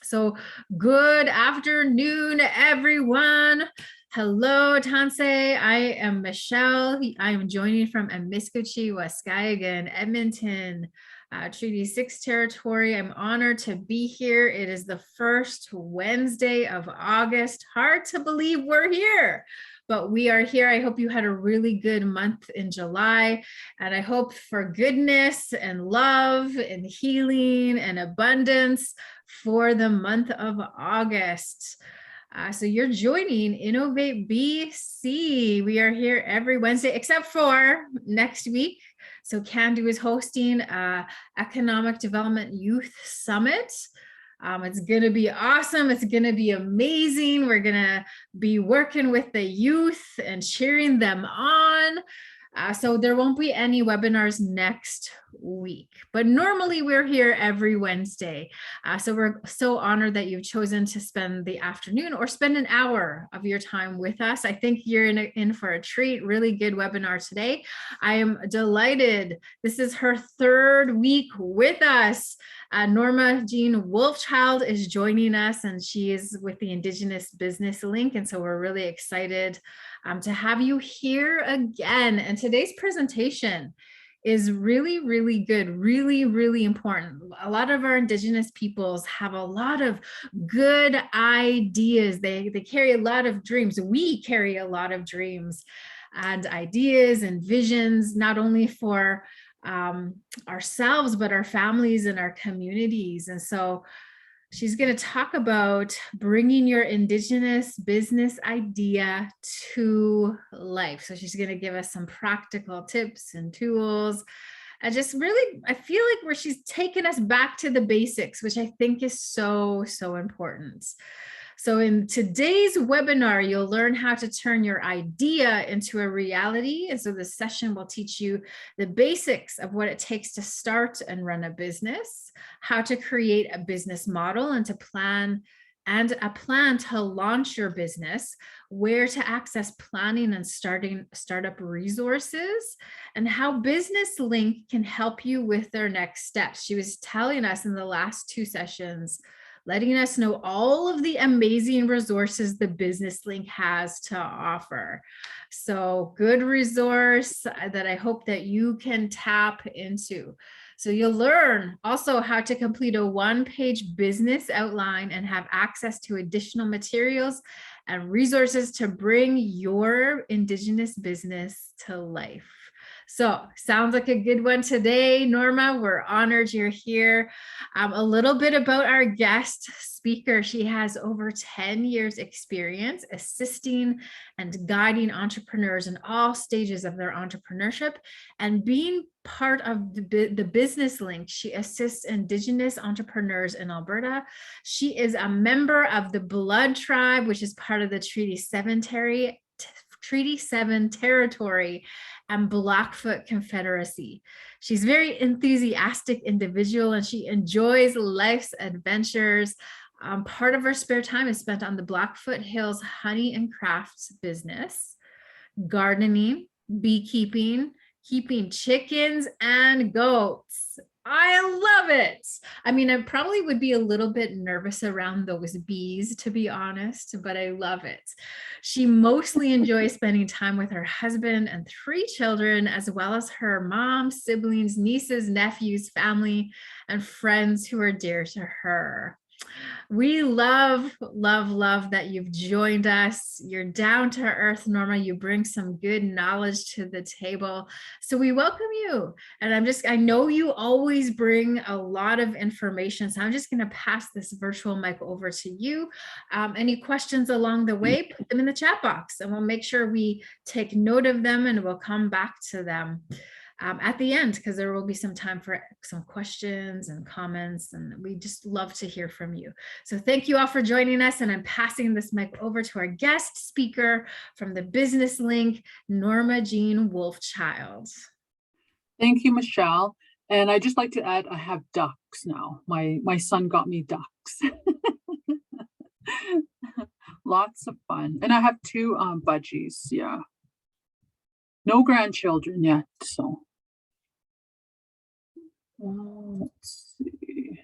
So good afternoon, everyone. Hello, Tanse. I am Michelle. I am joining from Amiskwaci, Waskahiga, Edmonton, Treaty 6 territory. I'm honored to be here. It is the first Wednesday of August. Hard to believe we're here, but we are here. I hope you had a really good month in July, and I hope for goodness and love and healing and abundance for the month of August. So you're joining Innovate BC. We are here every Wednesday, except for next week. So Can-Do is hosting Economic Development Youth Summit. It's going to be awesome. It's going to be amazing. We're going to be working with the youth and cheering them on. So there won't be any webinars next week, but normally we're here every Wednesday. So we're so honored that you've chosen to spend the afternoon or spend an hour of your time with us. I think you're in for a treat. Really good webinar today. I am delighted. This is her third week with us. Norma Jean Wolfchild is joining us, and she is with the Indigenous Business Link. And so we're really excited to have you here again. And today's presentation is really, really good, really, really important. A lot of our Indigenous peoples have a lot of good ideas. They carry a lot of dreams. We carry a lot of dreams and ideas and visions, not only for ourselves, but our families and our communities. And so she's going to talk about bringing your Indigenous business idea to life. So she's going to give us some practical tips and tools. And just really, I feel like where she's taken us back to the basics, which I think is so, so important. So in today's webinar, you'll learn how to turn your idea into a reality. And so this session will teach you the basics of what it takes to start and run a business, how to create a business model and a plan to launch your business, where to access planning and startup resources, and how Business Link can help you with their next steps. She was telling us in the last two sessions, letting us know all of the amazing resources the Business Link has to offer. So good resource that I hope that you can tap into. So you'll learn also how to complete a one-page business outline and have access to additional materials and resources to bring your Indigenous business to life. So sounds like a good one today, Norma. We're honored you're here. A little bit about our guest speaker. She has over 10 years experience assisting and guiding entrepreneurs in all stages of their entrepreneurship, and being part of the Business Link. She assists Indigenous entrepreneurs in Alberta. She is a member of the Blood Tribe, which is part of the Treaty 7 territory and Blackfoot Confederacy. She's a very enthusiastic individual, and she enjoys life's adventures. Part of her spare time is spent on the Blackfoot Hills honey and crafts business, gardening, beekeeping, keeping chickens and goats. I love it. I mean, I probably would be a little bit nervous around those bees, to be honest, but I love it. She mostly enjoys spending time with her husband and 3 children, as well as her mom, siblings, nieces, nephews, family, and friends who are dear to her. We love, love, love that you've joined us. You're down to earth, Norma. You bring some good knowledge to the table. So we welcome you. And I know you always bring a lot of information. So I'm just going to pass this virtual mic over to you. Any questions along the way, put them in the chat box, and we'll make sure we take note of them, and we'll come back to them at the end, because there will be some time for some questions and comments, and we just love to hear from you. So thank you all for joining us, and I'm passing this mic over to our guest speaker from the Business Link, Norma Jean Wolfchild. Thank you, Michelle. And I'd just like to add, I have ducks now. My son got me ducks. Lots of fun. And I have 2 budgies, yeah. No grandchildren yet, so. Let's see.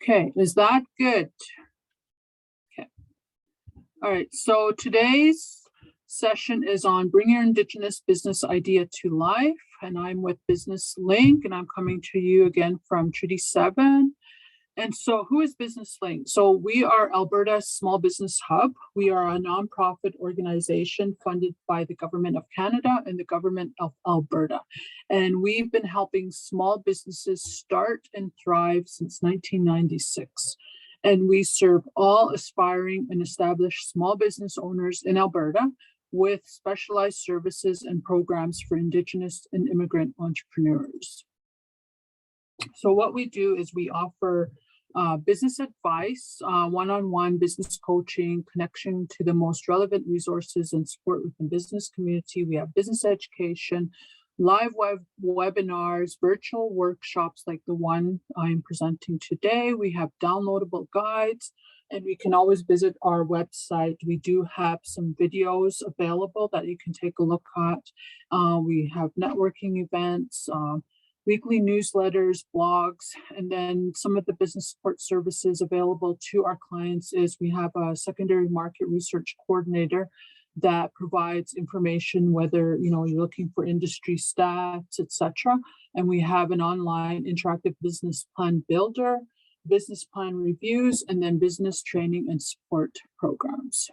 Okay, is that good? Okay. All right, so today's session is on Bring Your Indigenous Business Idea to Life, and I'm with Business Link, and I'm coming to you again from Treaty 7. And so who is Business Link? So we are Alberta's small business hub. We are a nonprofit organization funded by the Government of Canada and the Government of Alberta. And we've been helping small businesses start and thrive since 1996. And we serve all aspiring and established small business owners in Alberta with specialized services and programs for Indigenous and immigrant entrepreneurs. So what we do is we offer business advice, one-on-one business coaching, connection to the most relevant resources and support within business community. We have business education, live webinars, virtual workshops like the one I'm presenting today. We have downloadable guides, and we can always visit our website. We do have some videos available that you can take a look at. We have networking events, weekly newsletters, blogs, and then some of the business support services available to our clients is we have a secondary market research coordinator that provides information, whether you're looking for industry stats, etc. And we have an online interactive business plan builder, business plan reviews, and then business training and support programs.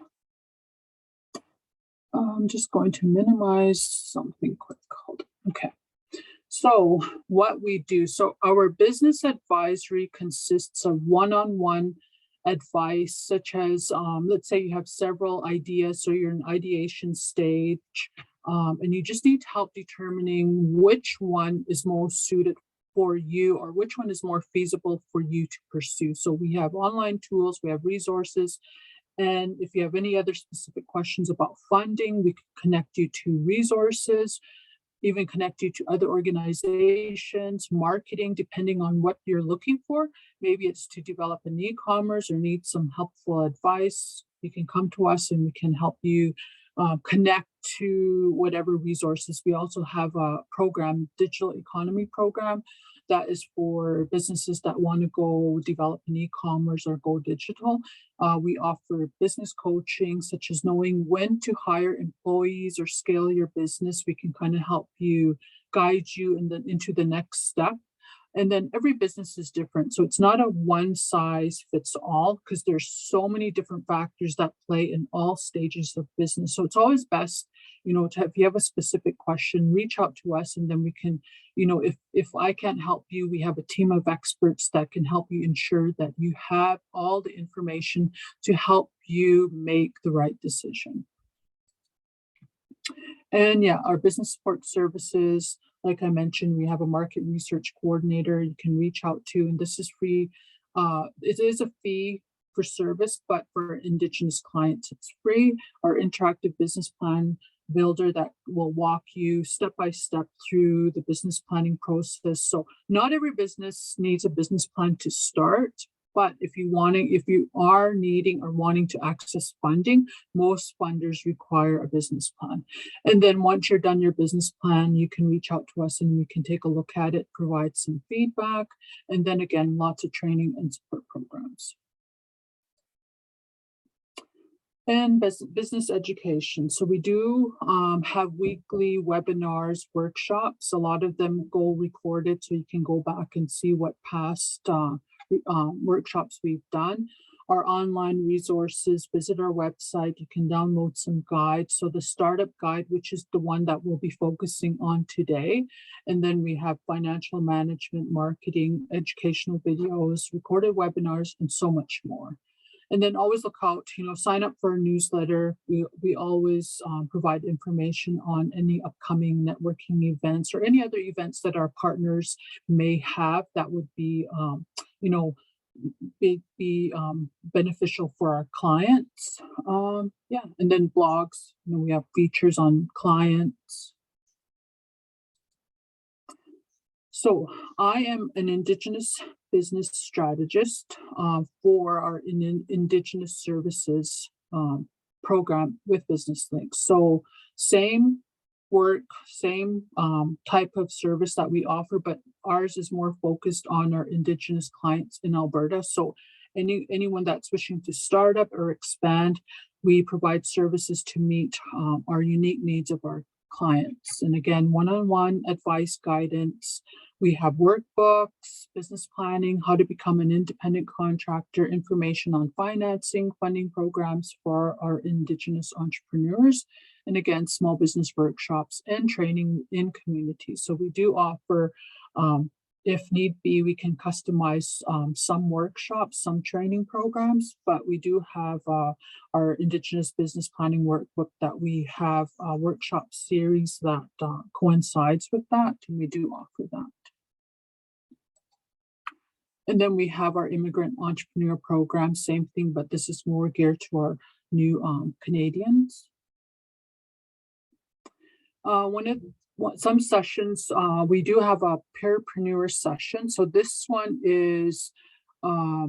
I'm just going to minimize something quick. Hold on. Okay. So what we do, so our business advisory consists of one-on-one advice, such as, let's say you have several ideas, so you're in ideation stage, and you just need help determining which one is most suited for you or which one is more feasible for you to pursue. So we have online tools, we have resources, and if you have any other specific questions about funding, we can connect you to resources, even connect you to other organizations, marketing, depending on what you're looking for. Maybe it's to develop an e-commerce or need some helpful advice. You can come to us and we can help you connect to whatever resources. We also have a program, digital economy program, that is for businesses that want to go develop an e-commerce or go digital. We offer business coaching, such as knowing when to hire employees or scale your business. We can kind of help you, guide you into the next step. And then every business is different. So it's not a one size fits all, because there's so many different factors that play in all stages of business. So it's always best, if you have a specific question, reach out to us, and then we can, if I can't help you, we have a team of experts that can help you ensure that you have all the information to help you make the right decision. And yeah, our business support services, like I mentioned, we have a market research coordinator you can reach out to, and this is free. It is a fee for service, but for Indigenous clients, it's free. Our interactive business plan builder that will walk you step by step through the business planning process. So not every business needs a business plan to start, but if you are needing or wanting to access funding, most funders require a business plan. And then once you're done your business plan, you can reach out to us and we can take a look at it, provide some feedback, and then again, lots of training and support programs. And business education. So we do have weekly webinars, workshops. A lot of them go recorded, so you can go back and see what past workshops we've done. Our online resources, visit our website. You can download some guides. So the startup guide, which is the one that we'll be focusing on today. And then we have financial management, marketing, educational videos, recorded webinars, and so much more. And then always look out, sign up for a newsletter. We always provide information on any upcoming networking events or any other events that our partners may have that would be, beneficial for our clients. And then blogs, we have features on clients. So I am an Indigenous business strategist for our Indigenous services program with Business Links. So same work, same type of service that we offer, but ours is more focused on our Indigenous clients in Alberta. So anyone that's wishing to start up or expand, we provide services to meet our unique needs of our clients. And again, one-on-one advice, guidance. We have workbooks, business planning, how to become an independent contractor, information on financing, funding programs for our Indigenous entrepreneurs, and again, small business workshops and training in communities. So we do offer, if need be, we can customize some workshops, some training programs, but we do have our Indigenous business planning workbook that we have a workshop series that coincides with that, and we do offer that. And then we have our immigrant entrepreneur program, same thing, but this is more geared to our new Canadians. Some sessions, we do have a parapreneur session. So this one is a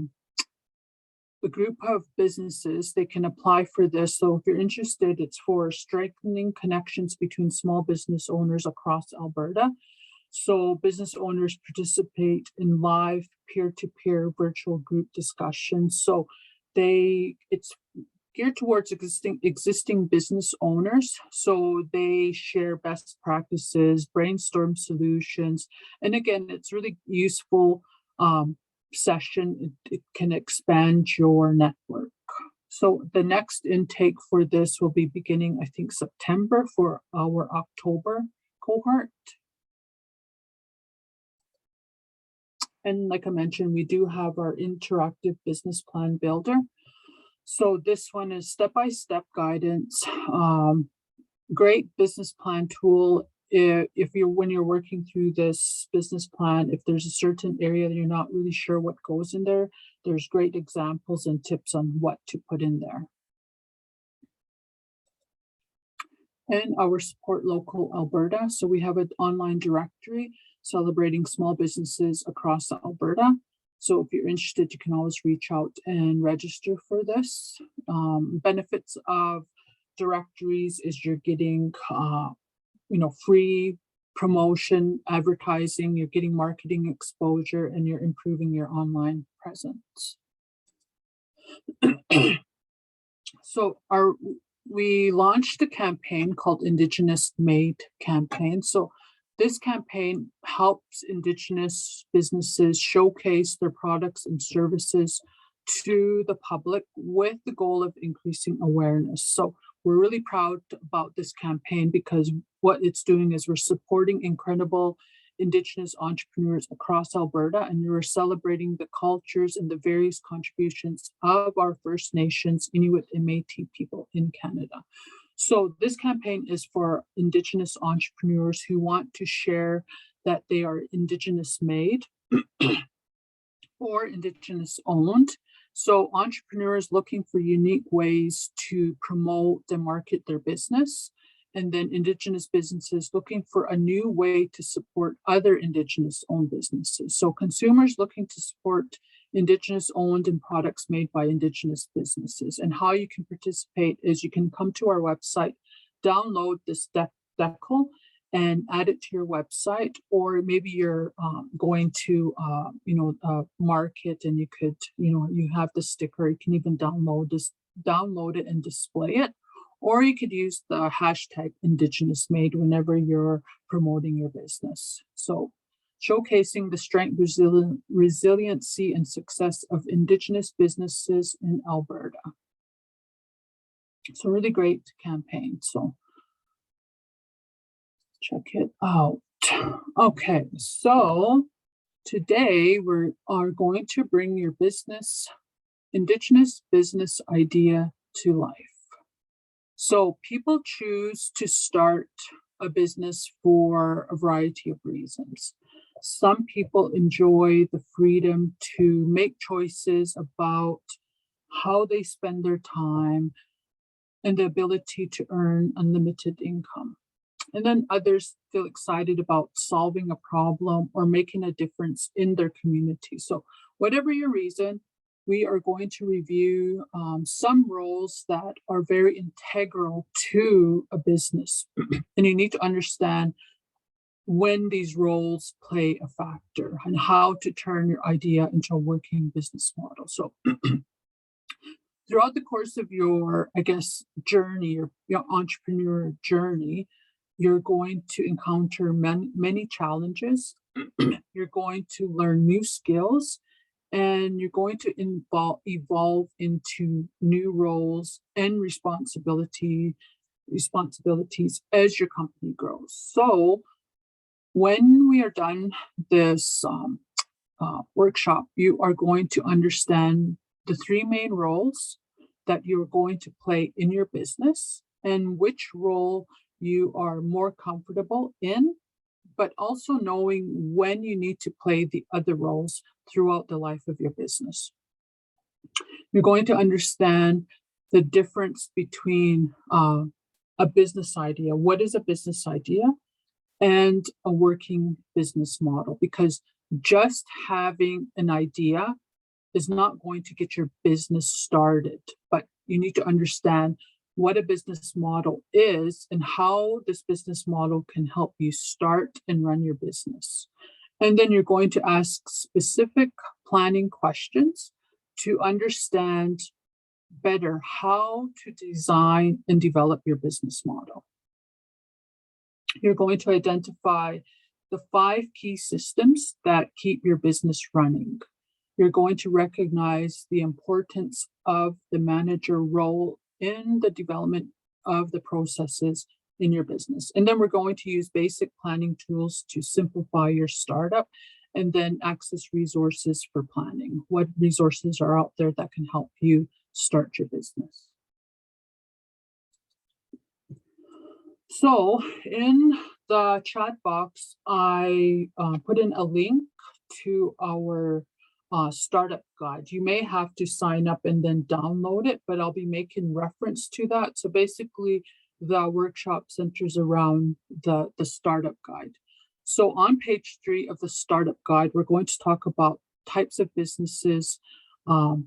group of businesses. They can apply for this. So if you're interested, it's for strengthening connections between small business owners across Alberta. So business owners participate in live peer-to-peer virtual group discussions. So it's geared towards existing business owners. So they share best practices, brainstorm solutions. And again, it's really useful session. It can expand your network. So the next intake for this will be beginning, I think, September for our October cohort. And like I mentioned, we do have our interactive business plan builder. So this one is step-by-step guidance, great business plan tool. When you're working through this business plan, if there's a certain area that you're not really sure what goes in there, there's great examples and tips on what to put in there. And our support local Alberta. So we have an online directory celebrating small businesses across Alberta. So if you're interested, you can always reach out and register for this. Benefits of directories is you're getting, free promotion, advertising, you're getting marketing exposure, and you're improving your online presence. So we launched a campaign called Indigenous Made campaign. So this campaign helps Indigenous businesses showcase their products and services to the public with the goal of increasing awareness. So we're really proud about this campaign because what it's doing is we're supporting incredible Indigenous entrepreneurs across Alberta, and we're celebrating the cultures and the various contributions of our First Nations, Inuit, and Métis people in Canada. So this campaign is for Indigenous entrepreneurs who want to share that they are Indigenous made or Indigenous owned. So entrepreneurs looking for unique ways to promote and market their business, and then Indigenous businesses looking for a new way to support other Indigenous owned businesses. So consumers looking to support Indigenous owned and products made by Indigenous businesses. And how you can participate is you can come to our website, download this decal and add it to your website, or maybe you're going to market and you could, you have the sticker, you can even download it and display it, or you could use the hashtag Indigenous Made whenever you're promoting your business. So showcasing the strength, resiliency, and success of Indigenous businesses in Alberta. It's a really great campaign, so check it out. Okay, so today we are going to bring your Indigenous business idea to life. So people choose to start a business for a variety of reasons. Some people enjoy the freedom to make choices about how they spend their time and the ability to earn unlimited income. And then others feel excited about solving a problem or making a difference in their community. So whatever your reason, we are going to review some roles that are very integral to a business. And you need to understand when these roles play a factor and how to turn your idea into a working business model. So throughout the course of your, I guess, journey, your entrepreneur journey, you're going to encounter many challenges. You're going to learn new skills, and you're going to evolve into new roles and responsibilities as your company grows. So when we are done this workshop, you are going to understand the three main roles that you're going to play in your business and which role you are more comfortable in, but also knowing when you need to play the other roles throughout the life of your business. You're going to understand the difference between a business idea, what is a business idea, and a working business model, because just having an idea is not going to get your business started, but you need to understand what a business model is and how this business model can help you start and run your business. And then you're going to ask specific planning questions to understand better how to design and develop your business model. You're going to identify the 5 key systems that keep your business running. You're going to recognize the importance of the manager role in the development of the processes in your business. And then we're going to use basic planning tools to simplify your startup, and then access resources for planning. What resources are out there that can help you start your business? So in the chat box, I put in a link to our startup guide. You may have to sign up and then download it, but I'll be making reference to that. So basically, the workshop centers around the startup guide. So on page 3 of the startup guide, we're going to talk about types of businesses. Oh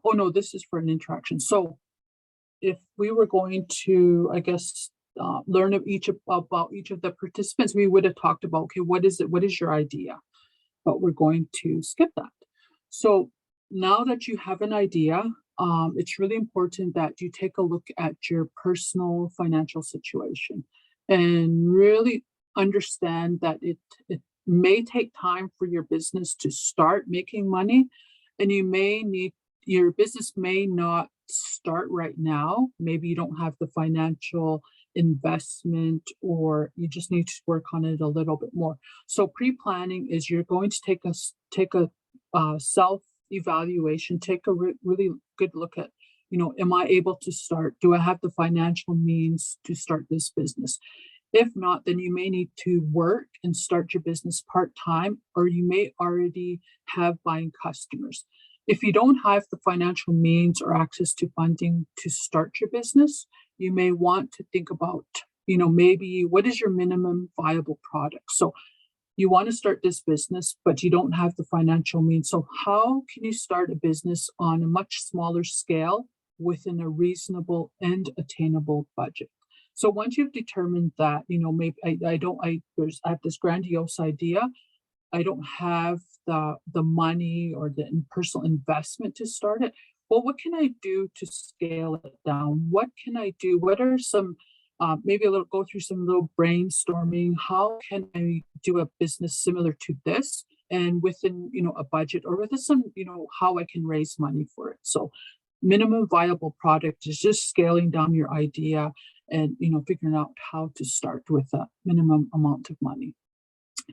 no, this is for an interaction. So if we were going to, I guess, learn about each of the participants, we would have talked about, okay, what is it? What is your idea? But we're going to skip that. So now that you have an idea, it's really important that you take a look at your personal financial situation and really understand that it may take time for your business to start making money, and your business may not start right now. Maybe you don't have the financial investment, or you just need to work on it a little bit more. So pre-planning is you're going to take a self-evaluation, take a really good look at, am I able to start? Do I have the financial means to start this business? If not, then you may need to work and start your business part-time, or you may already have buying customers. If you don't have the financial means or access to funding to start your business, you may want to think about, maybe what is your minimum viable product? So you want to start this business, but you don't have the financial means. So how can you start a business on a much smaller scale within a reasonable and attainable budget? So once you've determined that, maybe I have this grandiose idea, I don't have the money or the personal investment to start it. Well, what can I do to scale it down? What can I do? What are some, go through some little brainstorming. How can I do a business similar to this, and within, a budget, or within some, how I can raise money for it. So minimum viable product is just scaling down your idea and, figuring out how to start with a minimum amount of money.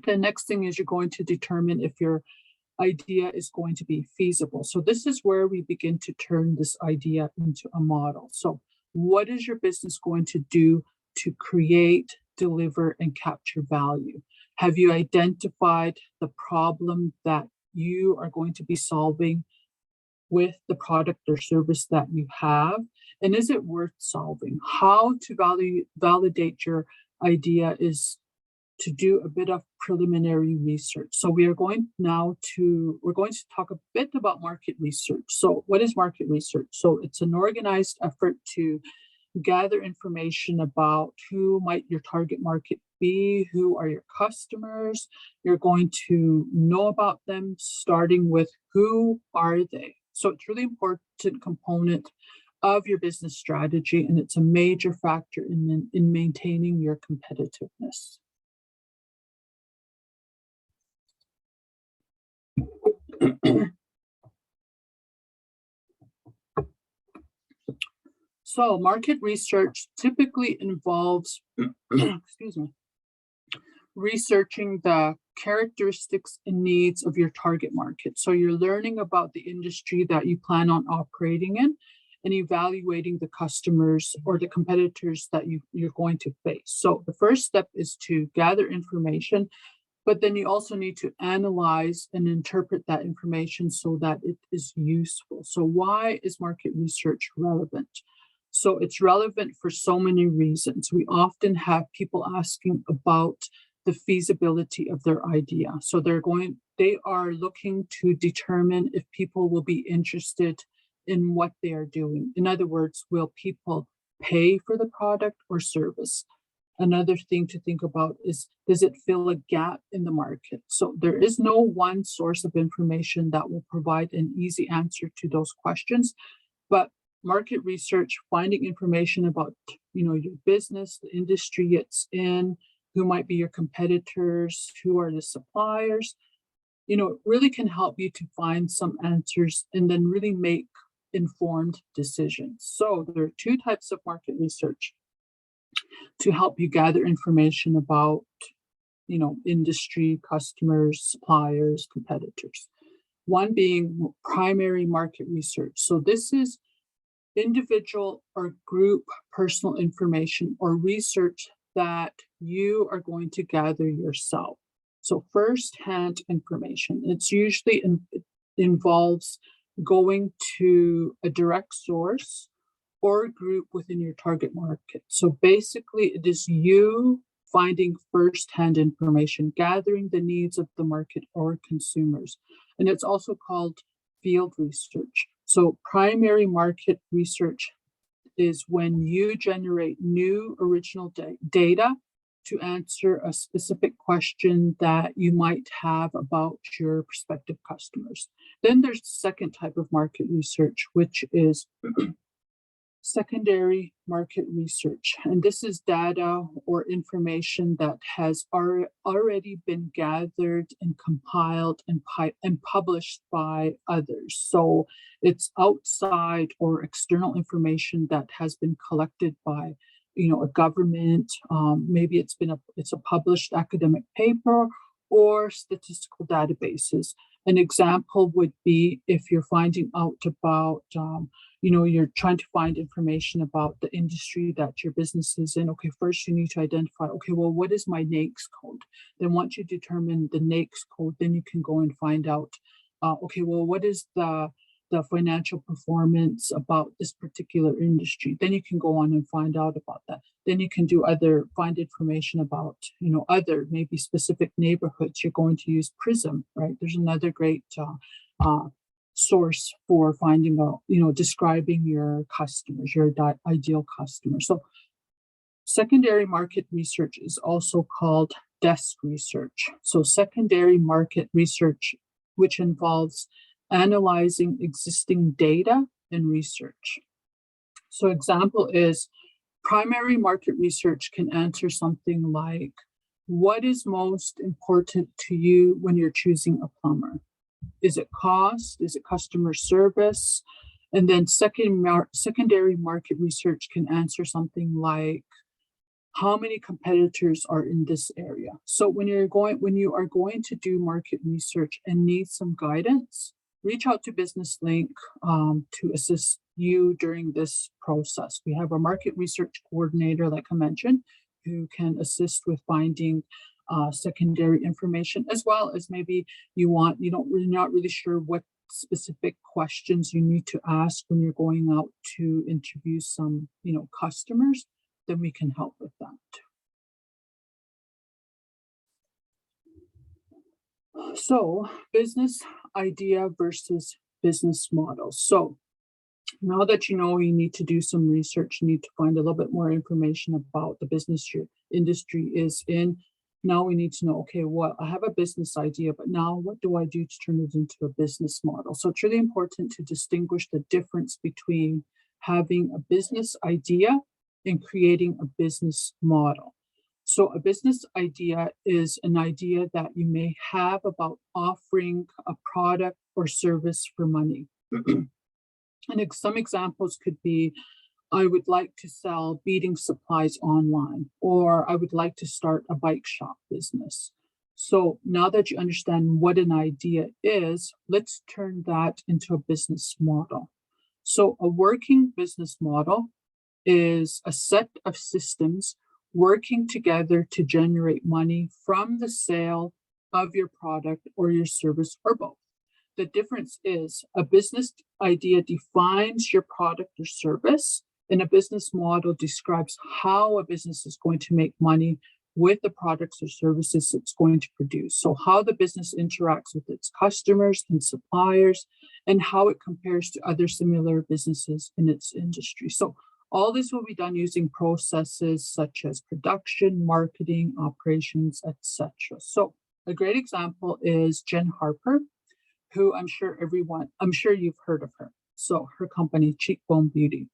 The next thing is you're going to determine if your idea is going to be feasible. So this is where we begin to turn this idea into a model. So what is your business going to do to create, deliver, and capture value? Have you identified the problem that you are going to be solving with the product or service that you have? And is it worth solving? How to validate your idea is to do a bit of preliminary research. So we're going to talk a bit about market research. So what is market research? So it's an organized effort to gather information about who might your target market be, who are your customers. You're going to know about them, starting with who are they. So it's really important component of your business strategy, and it's a major factor in maintaining your competitiveness. So market research typically involves, excuse me, researching the characteristics and needs of your target market. So you're learning about the industry that you plan on operating in and evaluating the customers or the competitors that you're going to face. So the first step is to gather information, but then you also need to analyze and interpret that information so that it is useful. So why is market research relevant? So it's relevant for so many reasons. We often have people asking about the feasibility of their idea. So they are looking to determine if people will be interested in what they are doing. In other words, will people pay for the product or service? Another thing to think about is, does it fill a gap in the market? So there is no one source of information that will provide an easy answer to those questions, but market research, finding information about, your business, the industry it's in, who might be your competitors, who are the suppliers, it really can help you to find some answers and then really make informed decisions. So there are two types of market research to help you gather information about, industry, customers, suppliers, competitors. One being primary market research. So this is individual or group personal information or research that you are going to gather yourself. So first-hand information. It's usually involves going to a direct source or a group within your target market. So basically, it is you finding first-hand information, gathering the needs of the market or consumers. And it's also called field research. So primary market research is when you generate new original data to answer a specific question that you might have about your prospective customers. Then there's the second type of market research, which is secondary market research. And this is data or information that has already been gathered and compiled and published by others. So it's outside or external information that has been collected by a government. Maybe it's a published academic paper or statistical databases. An example would be if you're finding out about you're trying to find information about the industry that your business is in. Okay, first you need to identify, okay, well, what is my NAICS code? Then once you determine the NAICS code, then you can go and find out, okay, well, what is the financial performance about this particular industry? Then you can go on and find out about that. Then you can find information about, other maybe specific neighborhoods. You're going to use PRISM, right? There's another great source for finding out, describing your customers, your ideal customer. So secondary market research is also called desk research. So secondary market research, which involves analyzing existing data and research. So example is primary market research can answer something like, what is most important to you when you're choosing a plumber? Is it cost? Is it customer service? And then secondary market research can answer something like, how many competitors are in this area? So when you are going to do market research and need some guidance, reach out to Business Link to assist you during this process. We have a market research coordinator, like I mentioned, who can assist with finding secondary information, as well as maybe you're not really sure what specific questions you need to ask when you're going out to interview some, customers, then we can help with that. So business idea versus business model. So now that you know, you need to do some research, you need to find a little bit more information about the business your industry is in. Now we need to know, okay, well, I have a business idea, but now what do I do to turn it into a business model? So it's really important to distinguish the difference between having a business idea and creating a business model. So a business idea is an idea that you may have about offering a product or service for money. And some examples could be, I would like to sell beading supplies online, or I would like to start a bike shop business. So now that you understand what an idea is, let's turn that into a business model. So a working business model is a set of systems working together to generate money from the sale of your product or your service or both. The difference is a business idea defines your product or service, and a business model describes how a business is going to make money with the products or services it's going to produce. So how the business interacts with its customers and suppliers, and how it compares to other similar businesses in its industry. So all this will be done using processes such as production, marketing, operations, etc. So a great example is Jen Harper, who I'm sure you've heard of her. So her company, Cheekbone Beauty.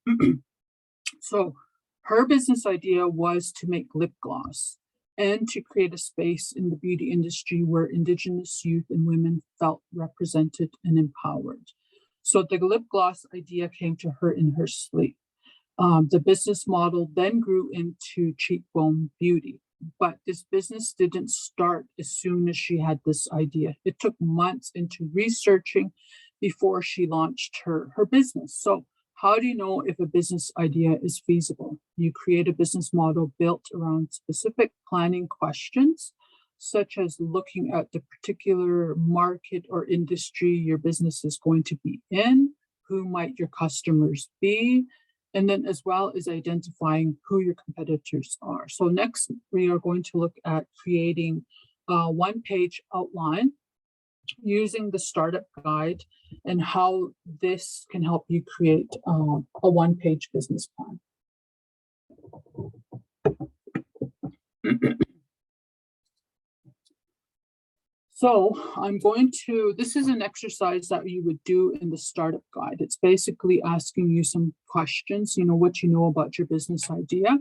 So her business idea was to make lip gloss and to create a space in the beauty industry where Indigenous youth and women felt represented and empowered. So the lip gloss idea came to her in her sleep. The business model then grew into Cheekbone Beauty. But this business didn't start as soon as she had this idea. It took months into researching before she launched her business. So how do you know if a business idea is feasible? You create a business model built around specific planning questions, such as looking at the particular market or industry your business is going to be in, who might your customers be, and then as well as identifying who your competitors are. So next, we are going to look at creating a one-page outline using the startup guide and how this can help you create a one-page business plan. So this is an exercise that you would do in the startup guide. It's basically asking you some questions, what you know about your business idea.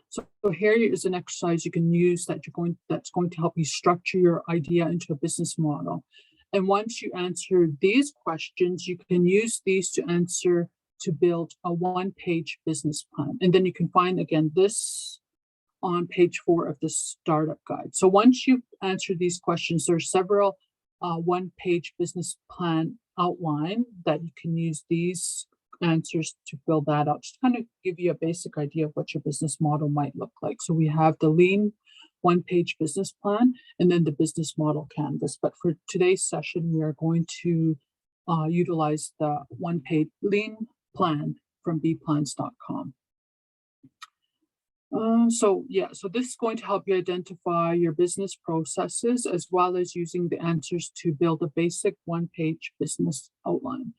So here is an exercise you can use that's going to help you structure your idea into a business model. And once you answer these questions, you can use these to build a one-page business plan. And then you can find, again, this on page 4 of the startup guide. So once you've answered these questions, there are several one-page business plan outline that you can use these answers to fill that out, just kind of give you a basic idea of what your business model might look like. So we have the lean one-page business plan and then the business model canvas. But for today's session, we are going to utilize the one-page lean plan from bplans.com. So this is going to help you identify your business processes as well as using the answers to build a basic one-page business outline.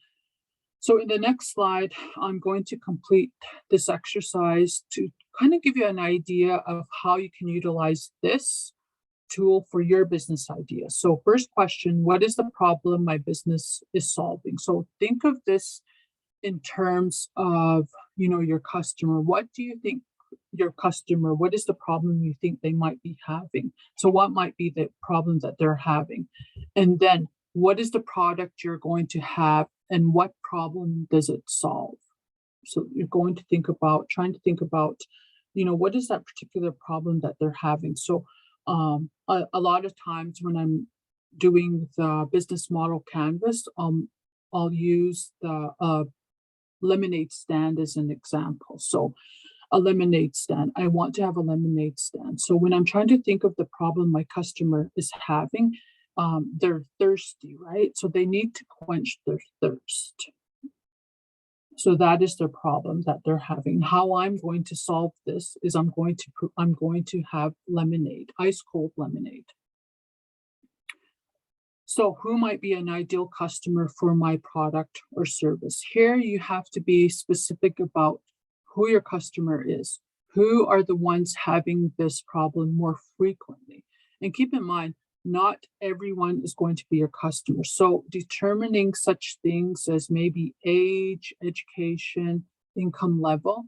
So in the next slide, I'm going to complete this exercise to kind of give you an idea of how you can utilize this tool for your business idea. So first question, what is the problem my business is solving? So think of this in terms of, your customer. What do you think your customer, what is the problem you think they might be having? So what might be the problem that they're having? And then what is the product you're going to have and what problem does it solve? So you're going to trying to think about, what is that particular problem that they're having? So a lot of times when I'm doing the business model canvas, I'll use the lemonade stand as an example. So a lemonade stand. I want to have a lemonade stand. So when I'm trying to think of the problem my customer is having, they're thirsty, right? So they need to quench their thirst. So that is their problem that they're having. How I'm going to solve this is I'm going to have lemonade, ice cold lemonade. So who might be an ideal customer for my product or service? Here you have to be specific about who your customer is. Who are the ones having this problem more frequently? And keep in mind, not everyone is going to be your customer. So determining such things as maybe age, education, income level,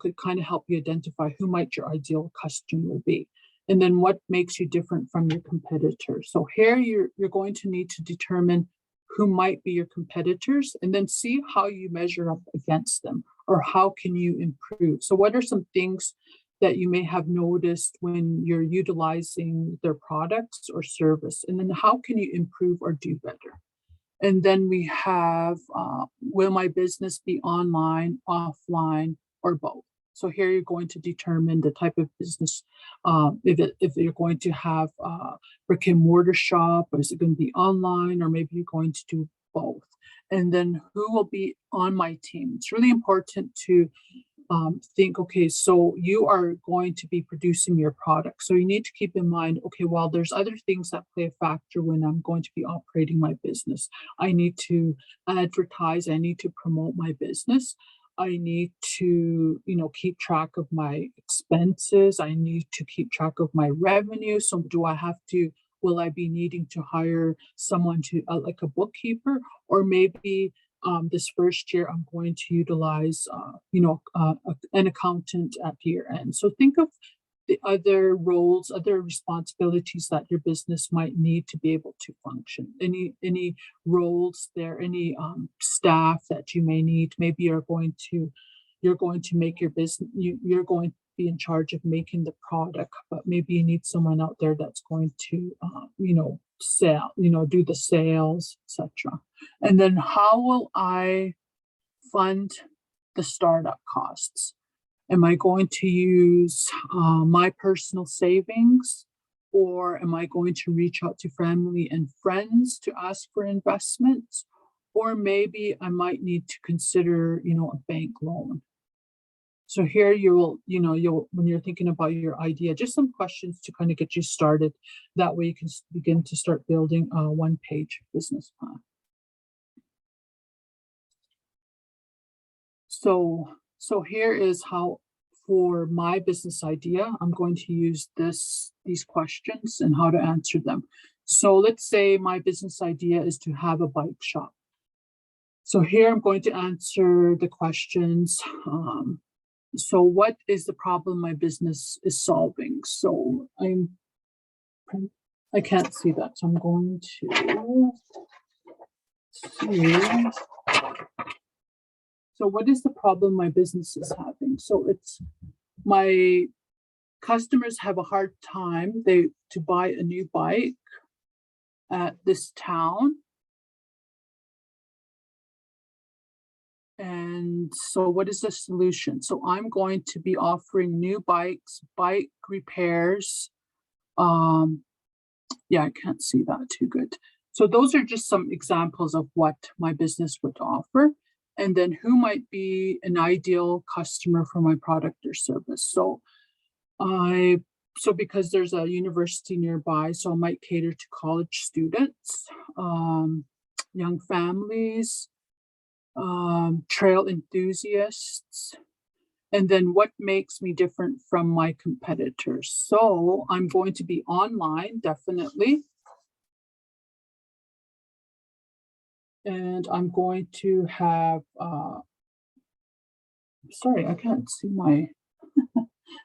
could kind of help you identify who might your ideal customer be. And then what makes you different from your competitors. So here you're going to need to determine who might be your competitors and then see how you measure up against them or how can you improve. So what are some things that you may have noticed when you're utilizing their products or service? And then how can you improve or do better? And then we have, will my business be online, offline, or both? So here you're going to determine the type of business, if you're going to have a brick and mortar shop, or is it going to be online, or maybe you're going to do both. And then who will be on my team? It's really important to think, okay, so you are going to be producing your product. So you need to keep in mind, okay, well, there's other things that play a factor when I'm going to be operating my business. I need to advertise, I need to promote my business. I need to, keep track of my expenses. I need to keep track of my revenue. So will I be needing to hire someone to, like a bookkeeper, or maybe this first year I'm going to utilize, an accountant at year end. So think of the other roles, other responsibilities that your business might need to be able to function. Any roles there, any staff that you may need. Maybe you're going to make your business. You're going to be in charge of making the product, but maybe you need someone out there that's going to, sell, do the sales, etc. And then how will I fund the startup costs? Am I going to use my personal savings, or am I going to reach out to family and friends to ask for investments? Or maybe I might need to consider, a bank loan. So here you'll when you're thinking about your idea, just some questions to kind of get you started. That way you can begin to start building a one-page business plan. So here is how, for my business idea, I'm going to use these questions and how to answer them. So let's say my business idea is to have a bike shop. So here I'm going to answer the questions. So what is the problem my business is solving? So I can't see that, so I'm going to see. So what is the problem my business is having? So it's my customers have a hard time to buy a new bike at this town. And so what is the solution? So I'm going to be offering new bikes, bike repairs. Yeah, I can't see that too good. So those are just some examples of what my business would offer. And then who might be an ideal customer for my product or service. So because there's a university nearby, so I might cater to college students, young families, trail enthusiasts. And then what makes me different from my competitors? So I'm going to be online, definitely. And I'm going to have, sorry, I can't see my,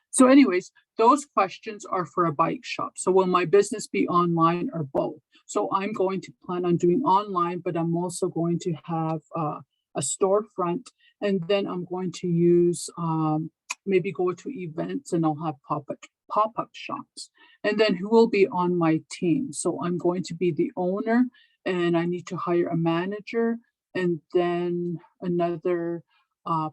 so anyways, those questions are for a bike shop. So will my business be online or both? So I'm going to plan on doing online, but I'm also going to have a storefront, and then I'm going to use, maybe go to events and I'll have pop-up shops. And then who will be on my team? So I'm going to be the owner, and I need to hire a manager, and then another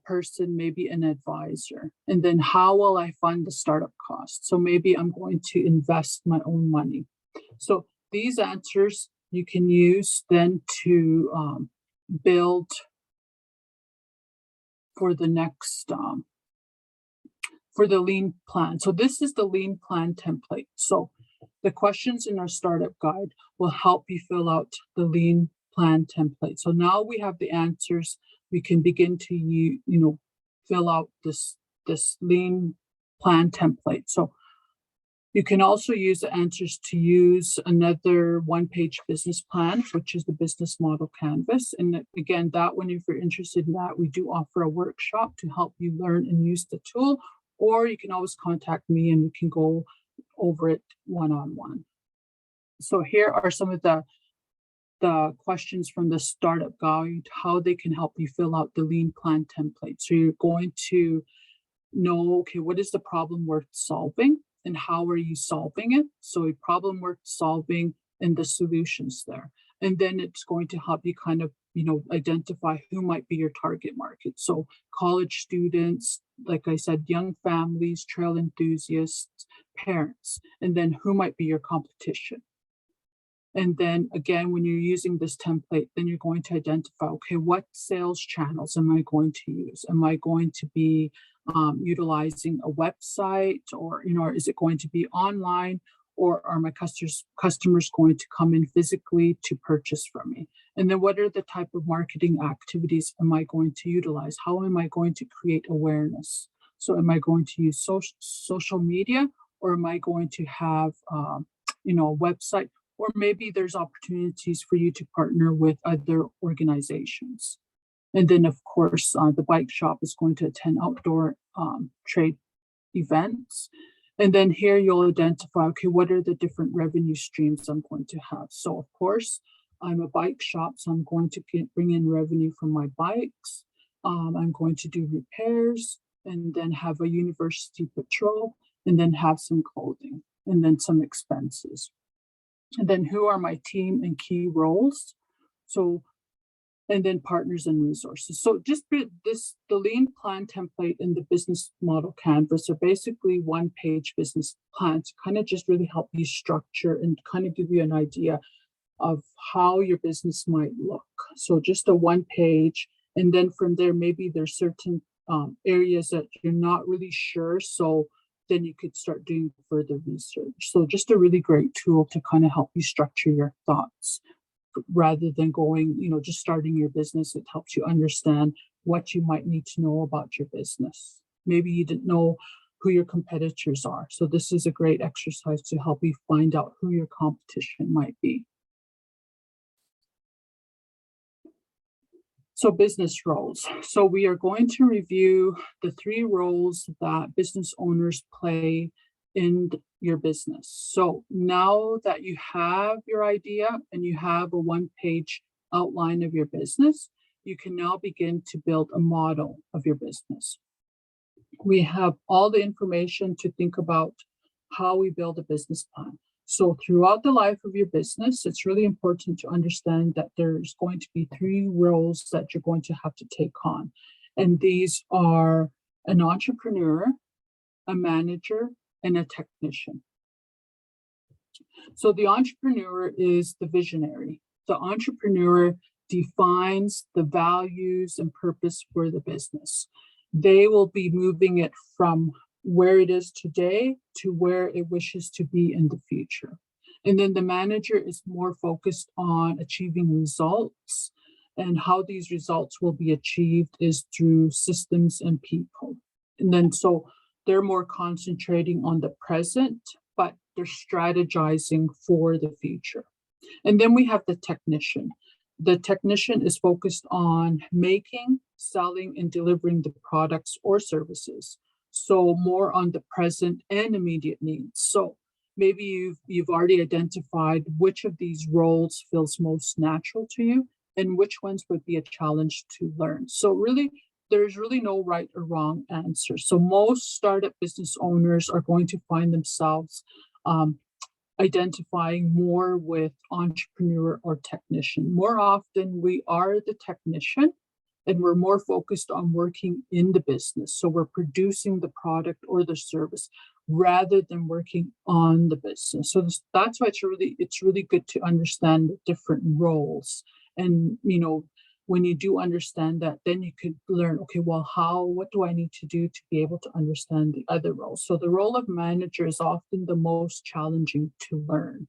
person, maybe an advisor. And then how will I fund the startup costs? So maybe I'm going to invest my own money. So these answers you can use then to build for the next, for the lean plan. So this is the lean plan template. So The questions in our startup guide will help you fill out the lean plan template. So now we have the answers. We can begin to fill out this lean plan template. So you can also use the answers to use another one-page business plan, which is the business model canvas. And again, that one, if you're interested in that, we do offer a workshop to help you learn and use the tool, or you can always contact me and we can go over it one-on-one. So here are some of the questions from the startup guide, how they can help you fill out the lean plan template. So you're going to know, okay, what is the problem worth solving and how are you solving it? So a problem worth solving and the solutions there. And then it's going to help you kind of, identify who might be your target market. So college students, like I said, young families, trail enthusiasts, parents, and then who might be your competition. And then again, when you're using this template, then you're going to identify, okay, what sales channels am I going to use? Am I going to be utilizing a website, or is it going to be online, or are my customers going to come in physically to purchase from me? And then what are the type of marketing activities am I going to utilize? How am I going to create awareness? So am I going to use social media, or am I going to have a website? Or maybe there's opportunities for you to partner with other organizations. And then, of course, the bike shop is going to attend outdoor trade events. And then here you'll identify, okay, what are the different revenue streams I'm going to have? So, of course, I'm a bike shop, so I'm going to bring in revenue from my bikes. I'm going to do repairs and then have a university patrol and then have some clothing and then some expenses. And then who are my team and key roles? So, and then partners and resources. So just the lean plan template and the business model canvas are basically one-page business plans to kind of just really help you structure and kind of give you an idea of how your business might look. So just a one page, and then from there, maybe there's certain areas that you're not really sure. So then you could start doing further research. So just a really great tool to kind of help you structure your thoughts rather than going, just starting your business. It helps you understand what you might need to know about your business. Maybe you didn't know who your competitors are. So this is a great exercise to help you find out who your competition might be. So business roles. So we are going to review the 3 roles that business owners play in your business. So now that you have your idea and you have a one-page outline of your business, you can now begin to build a model of your business. We have all the information to think about how we build a business plan. So throughout the life of your business, it's really important to understand that there's going to be 3 roles that you're going to have to take on. And these are an entrepreneur, a manager, and a technician. So the entrepreneur is the visionary. The entrepreneur defines the values and purpose for the business. They will be moving it from where it is today to where it wishes to be in the future. And then the manager is more focused on achieving results, and how these results will be achieved is through systems and people. And then so they're more concentrating on the present, but they're strategizing for the future. And then we have the technician. The technician is focused on making, selling, and delivering the products or services. So more on the present and immediate needs. So maybe you've already identified which of these roles feels most natural to you and which ones would be a challenge to learn. So really, there's really no right or wrong answer. So most startup business owners are going to find themselves identifying more with entrepreneur or technician. More often, we are the technician, and we're more focused on working in the business. So we're producing the product or the service rather than working on the business. So that's why it's really good to understand the different roles. And, when you do understand that, then you could learn, okay, well, what do I need to do to be able to understand the other roles? So the role of manager is often the most challenging to learn.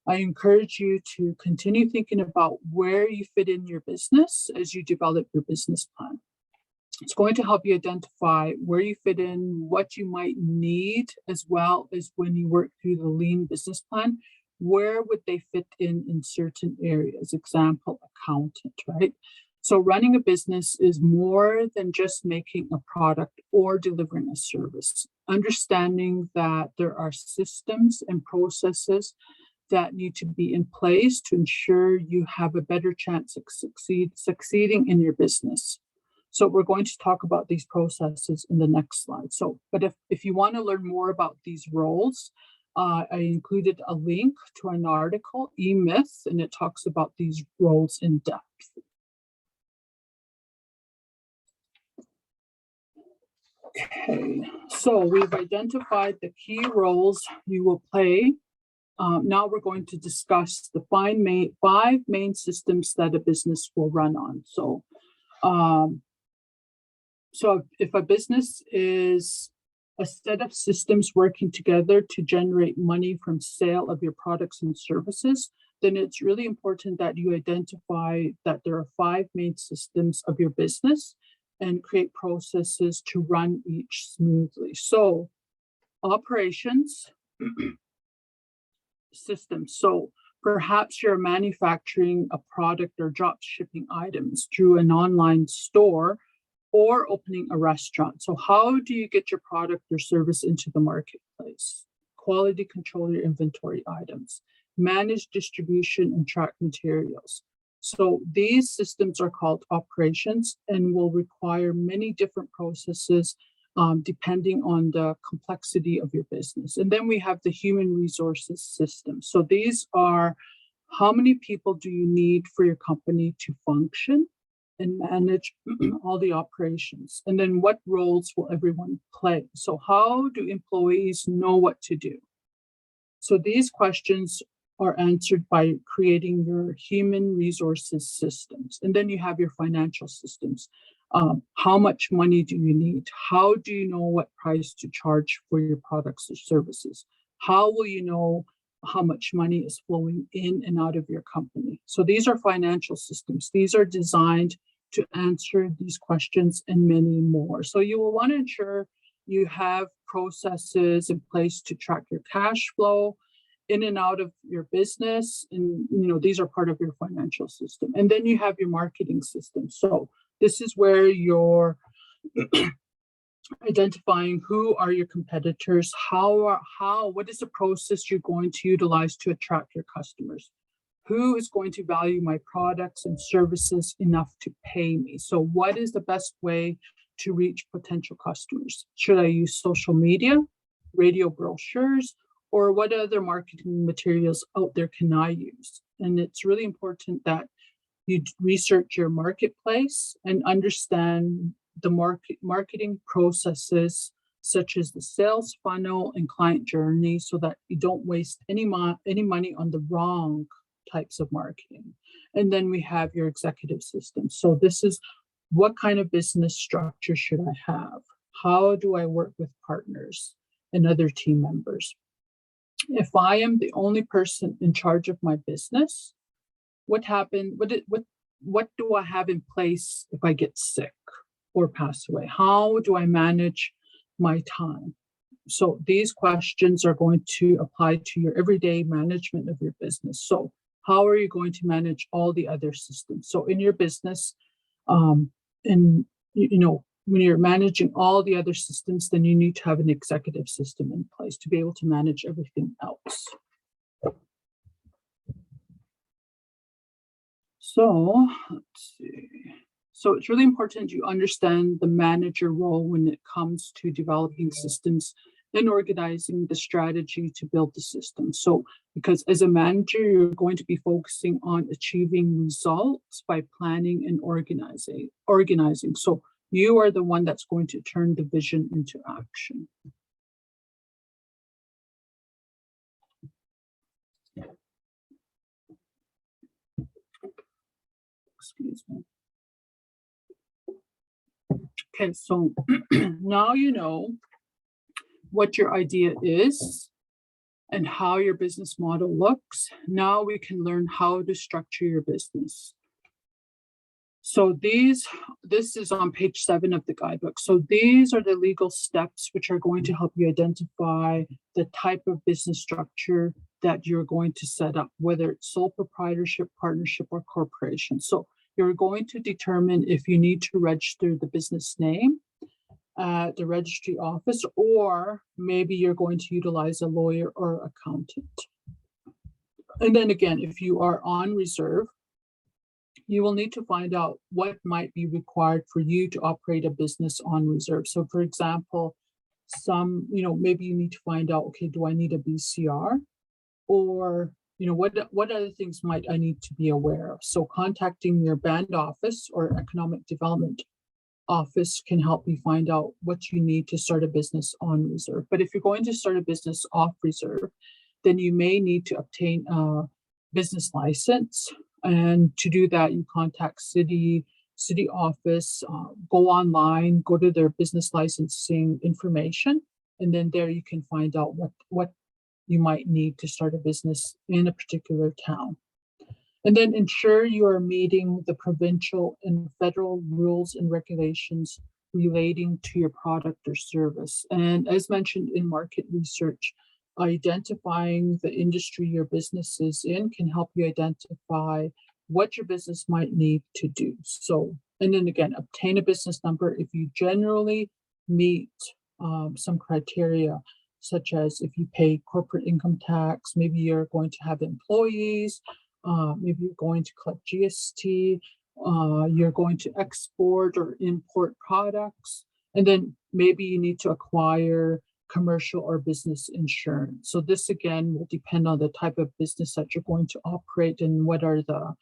I encourage you to continue thinking about where you fit in your business as you develop your business plan. It's going to help you identify where you fit in, what you might need, as well as when you work through the lean business plan, where would they fit in certain areas? Example, accountant, right? So running a business is more than just making a product or delivering a service. Understanding that there are systems and processes that need to be in place to ensure you have a better chance of succeeding in your business. So we're going to talk about these processes in the next slide. So, but if you want to learn more about these roles, I included a link to an article, E-Myth, and it talks about these roles in depth. Okay, so we've identified the key roles you will play. Now we're going to discuss the five main systems that a business will run on. So if a business is a set of systems working together to generate money from sale of your products and services, then it's really important that you identify that there are five main systems of your business and create processes to run each smoothly. So operations, systems. So perhaps you're manufacturing a product or drop shipping items through an online store or opening a restaurant. So how do you get your product or service into the marketplace? Quality control your inventory items, manage distribution and track materials. So these systems are called operations and will require many different processes depending on the complexity of your business. And then we have the human resources system. So these are how many people do you need for your company to function and manage all the operations? And then what roles will everyone play? So how do employees know what to do? So these questions are answered by creating your human resources systems. And then you have your financial systems. How much money do you need? How do you know what price to charge for your products or services? How will you know how much money is flowing in and out of your company? So these are financial systems. These are designed to answer these questions and many more. So you will want to ensure you have processes in place to track your cash flow in and out of your business. And these are part of your financial system. And then you have your marketing system. So this is where you're identifying who are your competitors, what is the process you're going to utilize to attract your customers? Who is going to value my products and services enough to pay me? So what is the best way to reach potential customers? Should I use social media, radio brochures, or what other marketing materials out there can I use? And it's really important that you research your marketplace and understand the marketing processes, such as the sales funnel and client journey, so that you don't waste any money on the wrong types of marketing. And then we have your executive system. So this is what kind of business structure should I have? How do I work with partners and other team members? If I am the only person in charge of my business, what do I have in place if I get sick or pass away? How do I manage my time? So these questions are going to apply to your everyday management of your business. So how are you going to manage all the other systems? So in your business, when you're managing all the other systems, then you need to have an executive system in place to be able to manage everything else. So let's see. So it's really important you understand the manager role when it comes to developing systems and organizing the strategy to build the system. So because as a manager, you're going to be focusing on achieving results by planning and organizing. So you are the one that's going to turn the vision into action. excuse me. Okay, so now you know what your idea is and how your business model looks. Now we can learn how to structure your business. So this is on page 7 of the guidebook. So these are the legal steps which are going to help you identify the type of business structure that you're going to set up, whether it's sole proprietorship, partnership, or corporation. So you're going to determine if you need to register the business name at the registry office, or maybe you're going to utilize a lawyer or accountant. And then again, if you are on reserve, you will need to find out what might be required for you to operate a business on reserve. So for example, maybe you need to find out, okay, do I need a BCR? Or, what other things might I need to be aware of? So contacting your band office or economic development office can help you find out what you need to start a business on reserve. But if you're going to start a business off reserve, then you may need to obtain a business license. And to do that, you contact city office, go online, go to their business licensing information, and then there you can find out what you might need to start a business in a particular town. And then ensure you are meeting the provincial and federal rules and regulations relating to your product or service. And as mentioned in market research, identifying the industry your business is in can help you identify what your business might need to do. So, and then again, obtain a business number if you generally meet some criteria, such as if you pay corporate income tax, maybe you're going to have employees, maybe you're going to collect GST, you're going to export or import products, and then maybe you need to acquire commercial or business insurance. So this again will depend on the type of business that you're going to operate and what are the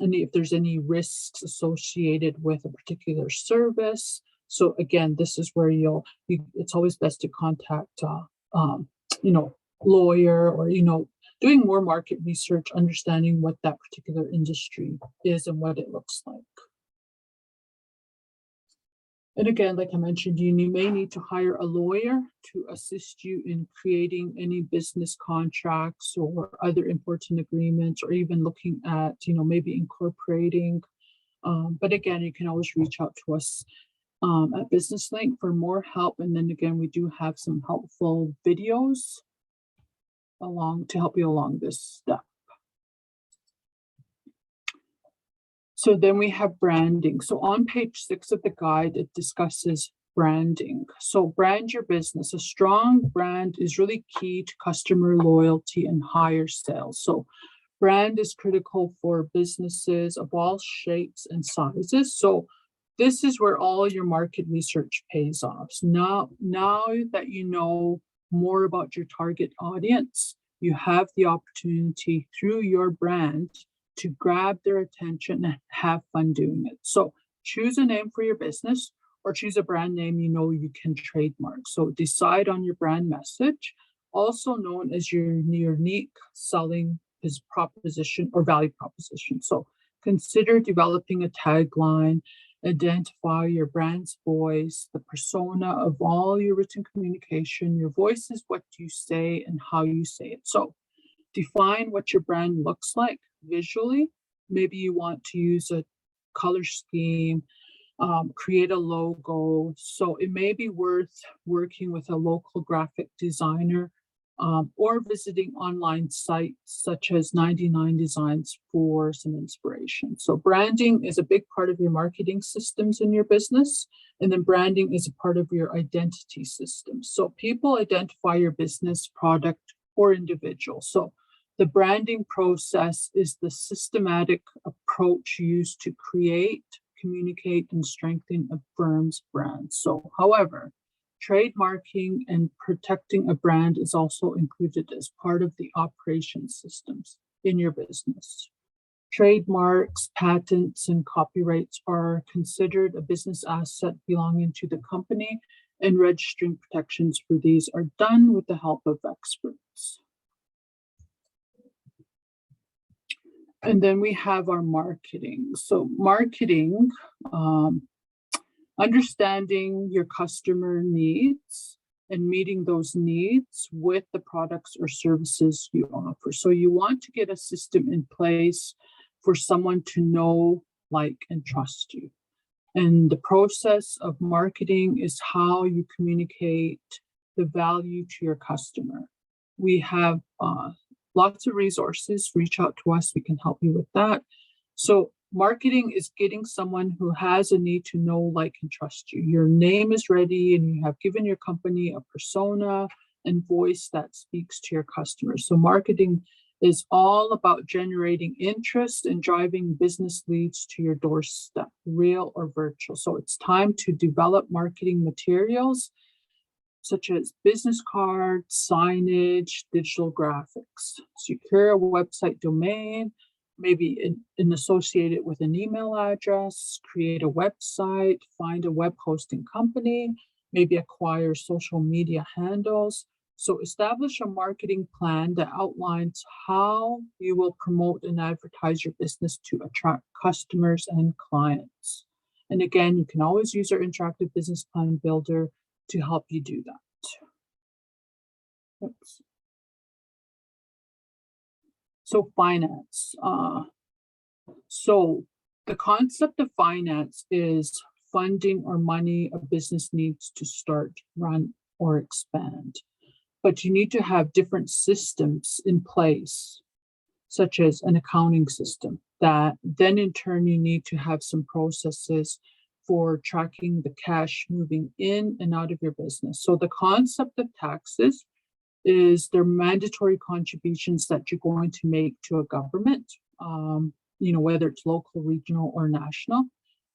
if there's any risks associated with a particular service. So again, this is where it's always best to contact lawyer or doing more market research, understanding what that particular industry is and what it looks like. And again, like I mentioned, you may need to hire a lawyer to assist you in creating any business contracts or other important agreements, or even looking at, maybe incorporating. But again, you can always reach out to us at Business Link for more help. And then again, we do have some helpful videos to help you along this step. So then we have branding. So on page 6 of the guide, it discusses branding. So brand your business. A strong brand is really key to customer loyalty and higher sales. So brand is critical for businesses of all shapes and sizes. So this is where all your market research pays off. So now that you know more about your target audience, you have the opportunity through your brand to grab their attention and have fun doing it. So choose a name for your business or choose a brand name you can trademark. So decide on your brand message, also known as your unique selling proposition or value proposition. So consider developing a tagline, identify your brand's voice, the persona of all your written communication. Your voice is what you say and how you say it. So define what your brand looks like visually. Maybe you want to use a color scheme, create a logo. So it may be worth working with a local graphic designer or visiting online sites such as 99 Designs for some inspiration. So branding is a big part of your marketing systems in your business, and then branding is a part of your identity system. So people identify your business, product, or individual. So the branding process is the systematic approach used to create, communicate, and strengthen a firm's brand. So, however, trademarking and protecting a brand is also included as part of the operation systems in your business. Trademarks, patents, and copyrights are considered a business asset belonging to the company, and registering protections for these are done with the help of experts. And then we have our marketing. So marketing, understanding your customer needs and meeting those needs with the products or services you offer. So you want to get a system in place for someone to know, like, and trust you. And the process of marketing is how you communicate the value to your customer. We have lots of resources. Reach out to us. We can help you with that. So marketing is getting someone who has a need to know, like, and trust you. Your name is ready and you have given your company a persona and voice that speaks to your customers. So marketing is all about generating interest and driving business leads to your doorstep, real or virtual. So it's time to develop marketing materials such as business cards, signage, digital graphics. Secure a website domain, maybe associate it with an email address, create a website, find a web hosting company, maybe acquire social media handles. So establish a marketing plan that outlines how you will promote and advertise your business to attract customers and clients. And again, you can always use our interactive business plan builder to help you do that. Oops. So finance. So the concept of finance is funding or money a business needs to start, run, or expand. But you need to have different systems in place, such as an accounting system, that then in turn you need to have some processes for tracking the cash moving in and out of your business. So the concept of taxes is they're mandatory contributions that you're going to make to a government, whether it's local, regional, or national.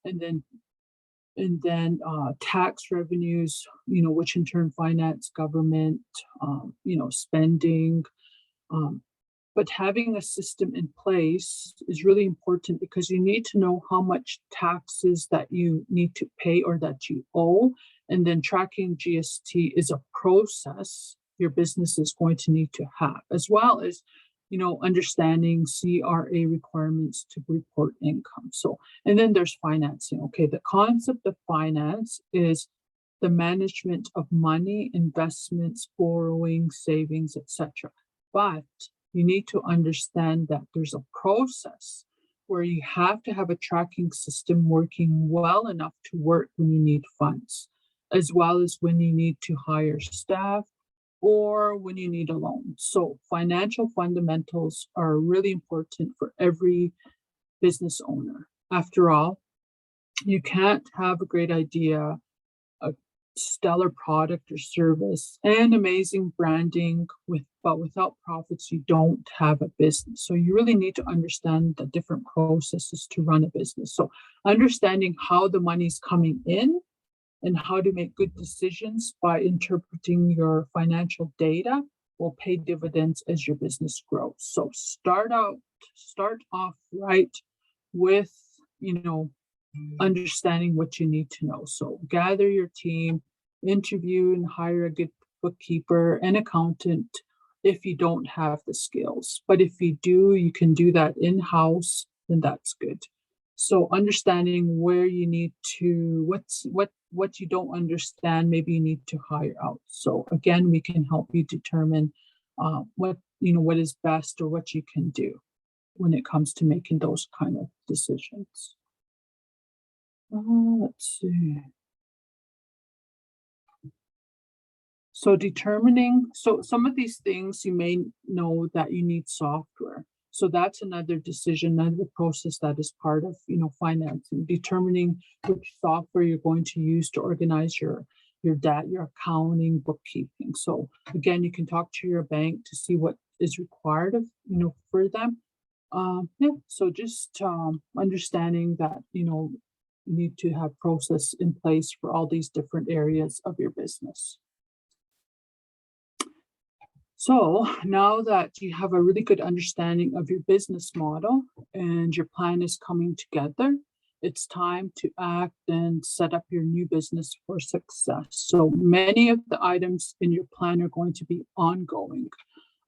And then tax revenues, which in turn finance government, spending. But having a system in place is really important because you need to know how much taxes that you need to pay or that you owe. And then tracking GST is a process your business is going to need to have, as well as, understanding CRA requirements to report income. So, and then there's financing. Okay, the concept of finance is the management of money, investments, borrowing, savings, etc. But you need to understand that there's a process where you have to have a tracking system working well enough to work when you need funds, as well as when you need to hire staff or when you need a loan. So financial fundamentals are really important for every business owner. After all, you can't have a great idea, a stellar product or service, and amazing branding, but without profits, you don't have a business. So you really need to understand the different processes to run a business. So understanding how the money's coming in and how to make good decisions by interpreting your financial data will pay dividends as your business grows. So start off right with, understanding what you need to know. So gather your team, interview and hire a good bookkeeper and accountant if you don't have the skills. But if you do, you can do that in-house, then that's good. So understanding where you need to, what you don't understand, maybe you need to hire out. So again, we can help you determine what is best or what you can do when it comes to making those kind of decisions. Let's see. So so some of these things you may know that you need software. So that's another decision, another process that is part of, financing, determining which software you're going to use to organize your data, your accounting, bookkeeping. So again, you can talk to your bank to see what is required of, for them. So just understanding that, you need to have process in place for all these different areas of your business. So now that you have a really good understanding of your business model and your plan is coming together, it's time to act and set up your new business for success. So many of the items in your plan are going to be ongoing.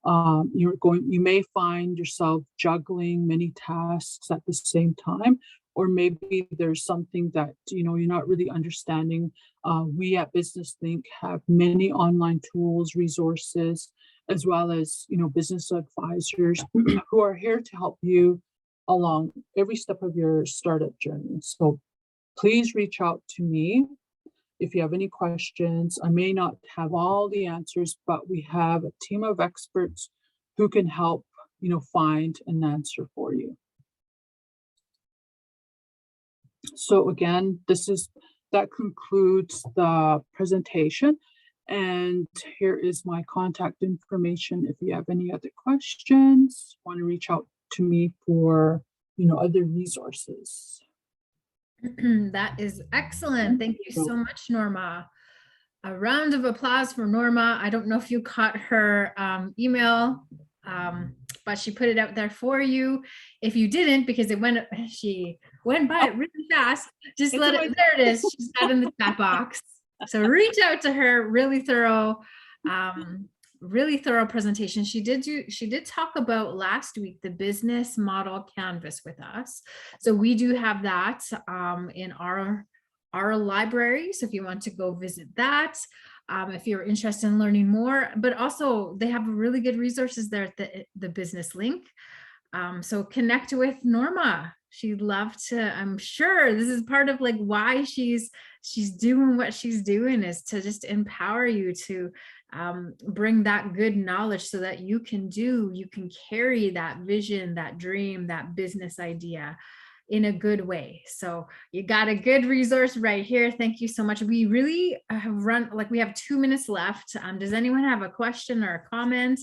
You may find yourself juggling many tasks at the same time, or maybe there's something that you're not really understanding. We at Business Link have many online tools, resources, as well as business advisors who are here to help you along every step of your startup journey. So please reach out to me if you have any questions. I may not have all the answers, but we have a team of experts who can help, find an answer for you. So again, that concludes the presentation. And here is my contact information. If you have any other questions, want to reach out to me for, other resources. That is excellent. Thank you so much, Norma. A round of applause for Norma. I don't know if you caught her email, but she put it out there for you. If you didn't, because she went by it really fast, just let it, there it is. She's got in the chat box. So reach out to her. Really thorough presentation. She did talk about last week the business model canvas with us. So we do have that in our library. So if you want to go visit that, if you're interested in learning more, but also they have really good resources there at the Business Link. So connect with Norma. She'd love to. I'm sure this is part of like why she's doing what she's doing, is to just empower you to bring that good knowledge so that you can carry that vision, that dream, that business idea in a good way. So you got a good resource right here. Thank you so much. We really have we have 2 minutes left. Does anyone have a question or a comment?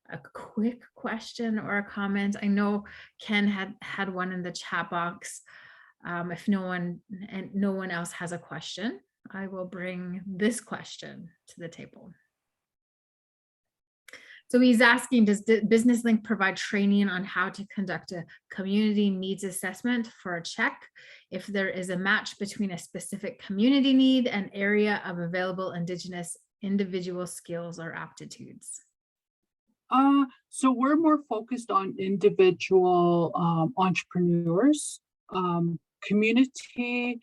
A quick question or a comment? I know Ken had one in the chat box. If no one else has a question, I will bring this question to the table. So he's asking, does Business Link provide training on how to conduct a community needs assessment for a check if there is a match between a specific community need and area of available Indigenous individual skills or aptitudes? So we're more focused on individual entrepreneurs. Community,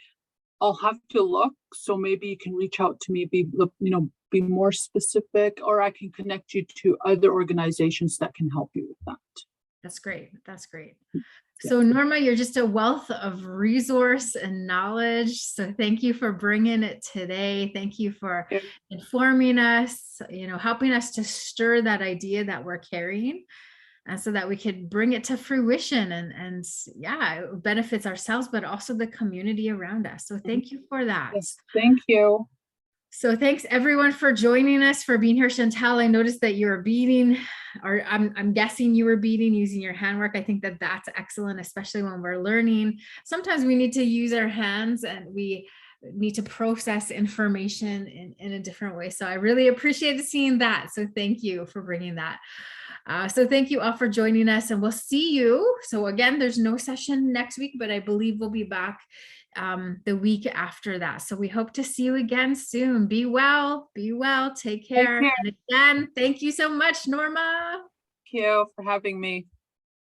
I'll have to look. So maybe you can reach out to me, be more specific, or I can connect you to other organizations that can help you with that. That's great. That's great. So Norma, you're just a wealth of resource and knowledge. So thank you for bringing it today. Thank you for informing us, helping us to stir that idea that we're carrying, and so that we could bring it to fruition and it benefits ourselves, but also the community around us. So thank you for that. Yes, thank you. So thanks everyone for joining us, for being here. Chantal, I noticed that you were beading, or I'm guessing you were beading using your handwork. I think that that's excellent, especially when we're learning. Sometimes we need to use our hands and we need to process information in a different way. So I really appreciated seeing that. So thank you for bringing that. So thank you all for joining us, and we'll see you. So again, there's no session next week, but I believe we'll be back the week after that. So we hope to see you again soon. Be well, take care. And again, thank you so much, Norma. Thank you for having me.